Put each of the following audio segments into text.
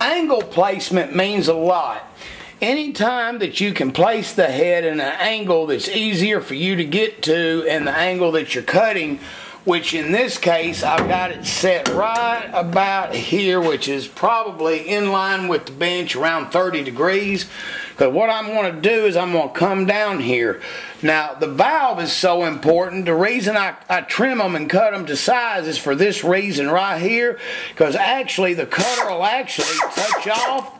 angle placement means a lot. Anytime that you can place the head in an angle that's easier for you to get to and the angle that you're cutting, which in this case I've got it set right about here, which is probably in line with the bench around 30 degrees. Because what I'm going to do is I'm going to come down here. Now the valve is so important. The reason I trim them and cut them to size is for this reason right here. Because actually the cutter will actually touch off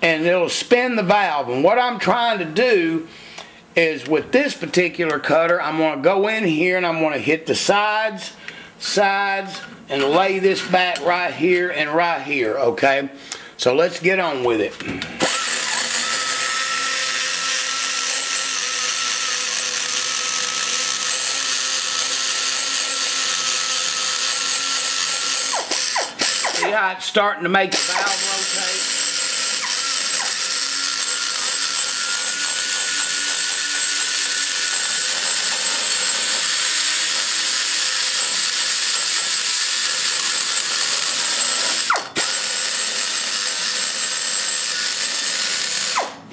and it'll spin the valve. And what I'm trying to do is with this particular cutter, I'm going to go in here and I'm going to hit the sides, and lay this back right here and right here, okay? So let's get on with it. See how it's starting to make the valve rotate?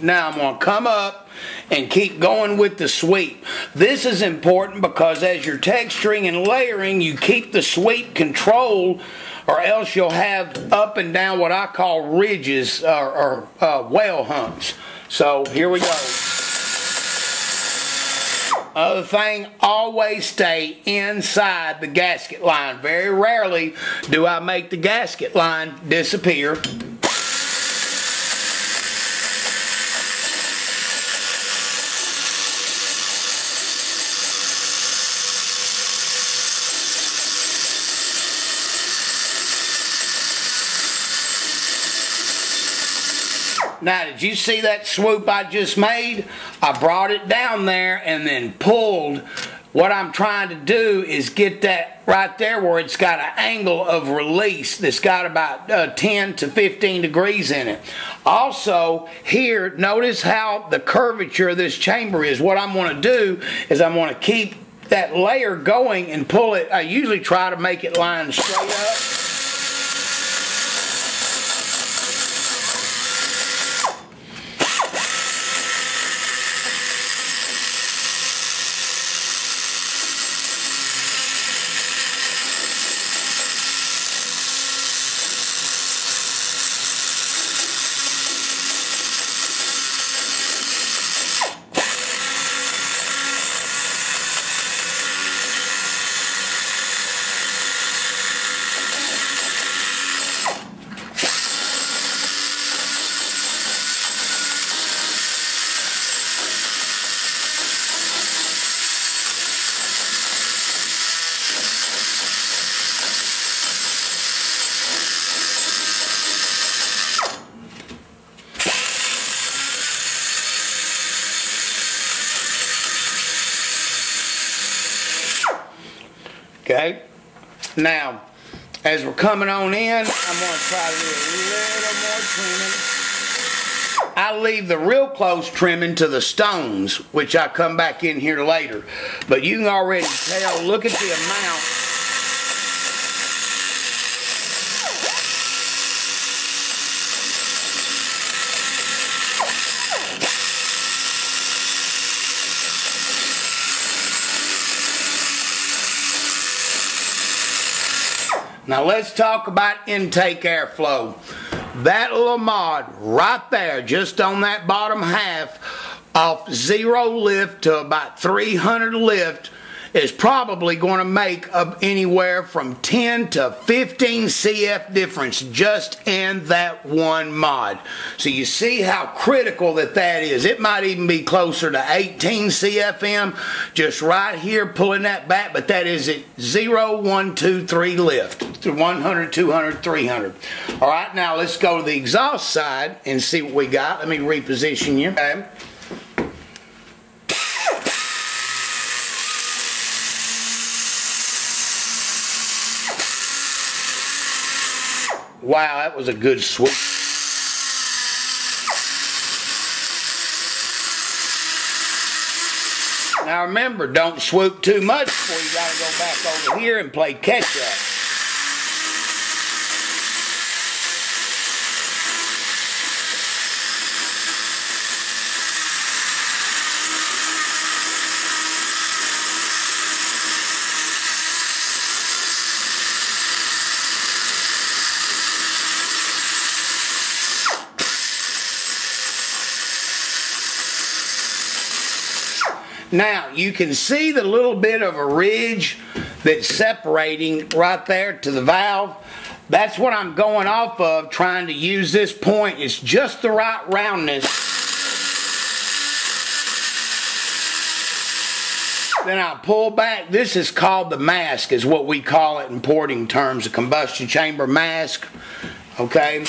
Now I'm going to come up and keep going with the sweep. This is important because as you're texturing and layering, you keep the sweep controlled, or else you'll have up and down what I call ridges or whale humps. So here we go. Other thing, always stay inside the gasket line. Very rarely do I make the gasket line disappear. Now, did you see that swoop I just made? I brought it down there and then pulled. What I'm trying to do is get that right there where it's got an angle of release that's got about 10 to 15 degrees in it. Also, here, notice how the curvature of this chamber is. What I'm going to do is I'm going to keep that layer going and pull it. I usually try to make it line straight up. Okay, now as we're coming on in, I'm going to try to do a little more trimming. I leave the real close trimming to the stones, which I come back in here later. But you can already tell, look at the amount. Now let's talk about intake airflow. That little mod right there, just on that bottom half, off 0 lift to about 300 lift, is probably going to make anywhere from 10 to 15 CF difference just in that one mod. So you see how critical that is. It might even be closer to 18 CFM just right here pulling that back, but that is at 0, 1, 2, 3 lift to 100, 200, 300. All right, now let's go to the exhaust side and see what we got. Let me reposition you. Okay. Wow, that was a good swoop. Now remember, don't swoop too much before you got to go back over here and play catch up. Now, you can see the little bit of a ridge that's separating right there to the valve. That's what I'm going off of, trying to use this point. It's just the right roundness. Then I'll pull back. This is called the mask, is what we call it in porting terms, a combustion chamber mask. Okay.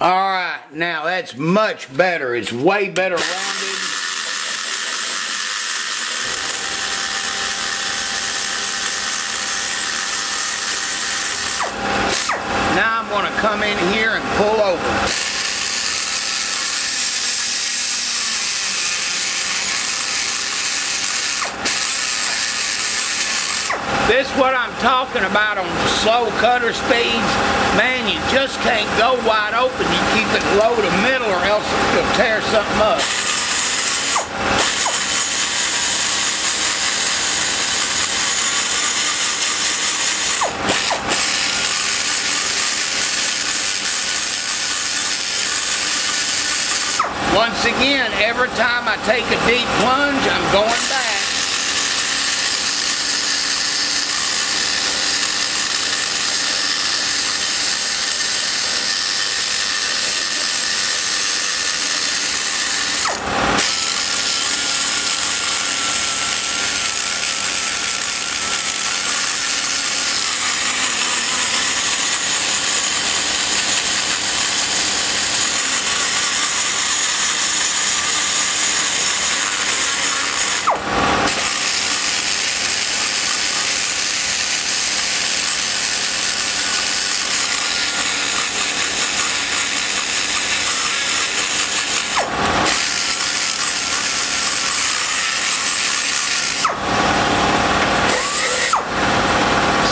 Alright, now that's much better. It's way better rounded. Now I'm going to come in here and pull over. This is what I'm talking about on slow cutter speeds. Man, you just can't go wide open. You keep it low to middle or else you'll tear something up. Once again, every time I take a deep plunge, I'm going back.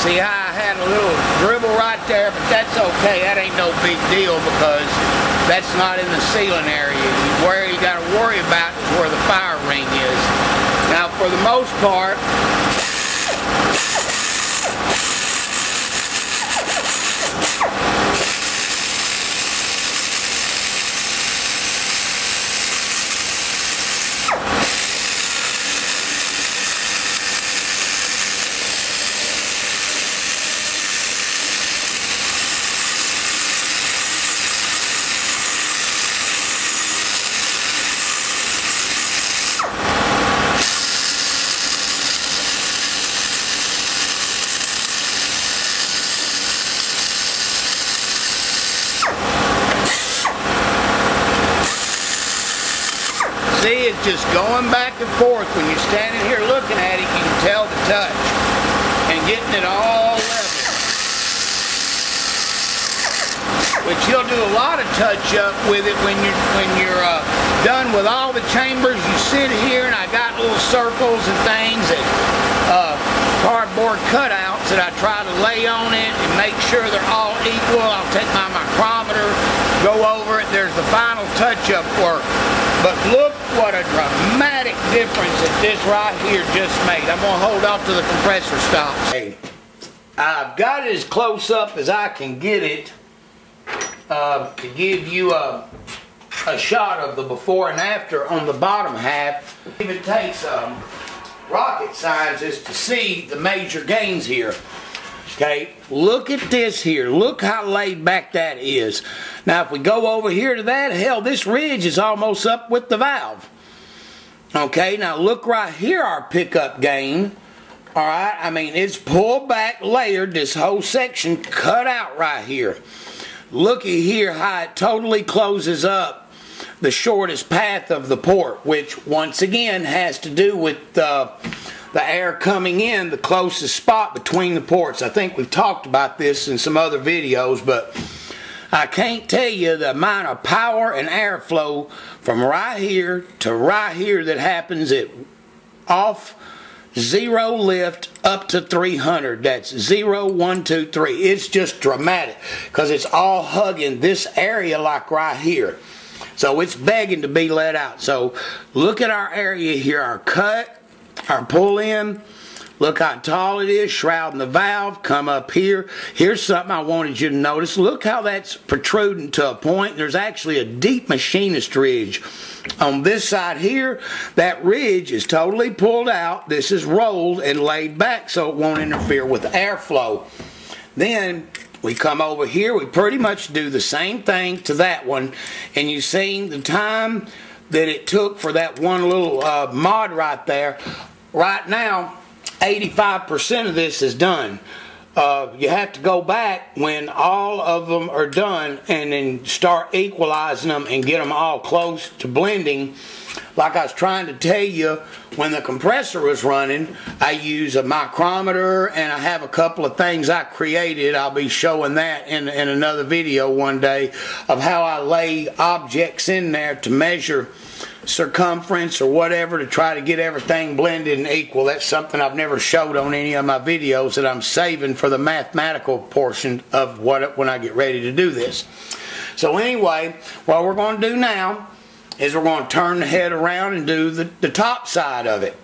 See how I had a little dribble right there, but that's okay. That ain't no big deal because that's not in the sealing area. Where you got to worry about is where the fire ring is. Now, for the most part, see, it's just going back and forth. When you're standing here looking at it, you can tell the touch and getting it all level. But you'll do a lot of touch-up with it when you're done with all the chambers. You sit here, and I got little circles and things that cardboard cutouts that I try to lay on it and make sure they're all equal. I'll take my micrometer, go over it. There's the final touch-up work. But look what a dramatic difference that this right here just made. I'm going to hold off till the compressor stops. Hey, I've got it as close up as I can get it to give you a shot of the before and after on the bottom half. It takes rocket scientists to see the major gains here. Okay, look at this here. Look how laid back that is. Now, if we go over here to that, hell, this ridge is almost up with the valve. Okay, now look right here, our pickup gain. All right, I mean, it's pulled back, layered, this whole section cut out right here. Looky here how it totally closes up the shortest path of the port, which once again has to do with the air coming in the closest spot between the ports. I think we've talked about this in some other videos, but I can't tell you the amount of power and airflow from right here to right here that happens at off 0 lift up to 300. That's 0, 1, 2, 3. It's just dramatic because it's all hugging this area like right here. So it's begging to be let out. So look at our area here, our cut, our pull in. Look how tall it is, shrouding the valve. Come up here. Here's something I wanted you to notice. Look how that's protruding to a point. There's actually a deep machinist ridge. On this side here, that ridge is totally pulled out. This is rolled and laid back so it won't interfere with airflow. Then we come over here. We pretty much do the same thing to that one. And you see the time that it took for that one little mod right there. Right now, 85% of this is done. You have to go back when all of them are done and then start equalizing them and get them all close to blending. Like I was trying to tell you, when the compressor was running, I use a micrometer and I have a couple of things I created. I'll be showing that in another video one day of how I lay objects in there to measure circumference or whatever to try to get everything blended and equal. That's something I've never showed on any of my videos that I'm saving for the mathematical portion of when I get ready to do this. So anyway, what we're going to do now is we're going to turn the head around and do the top side of it.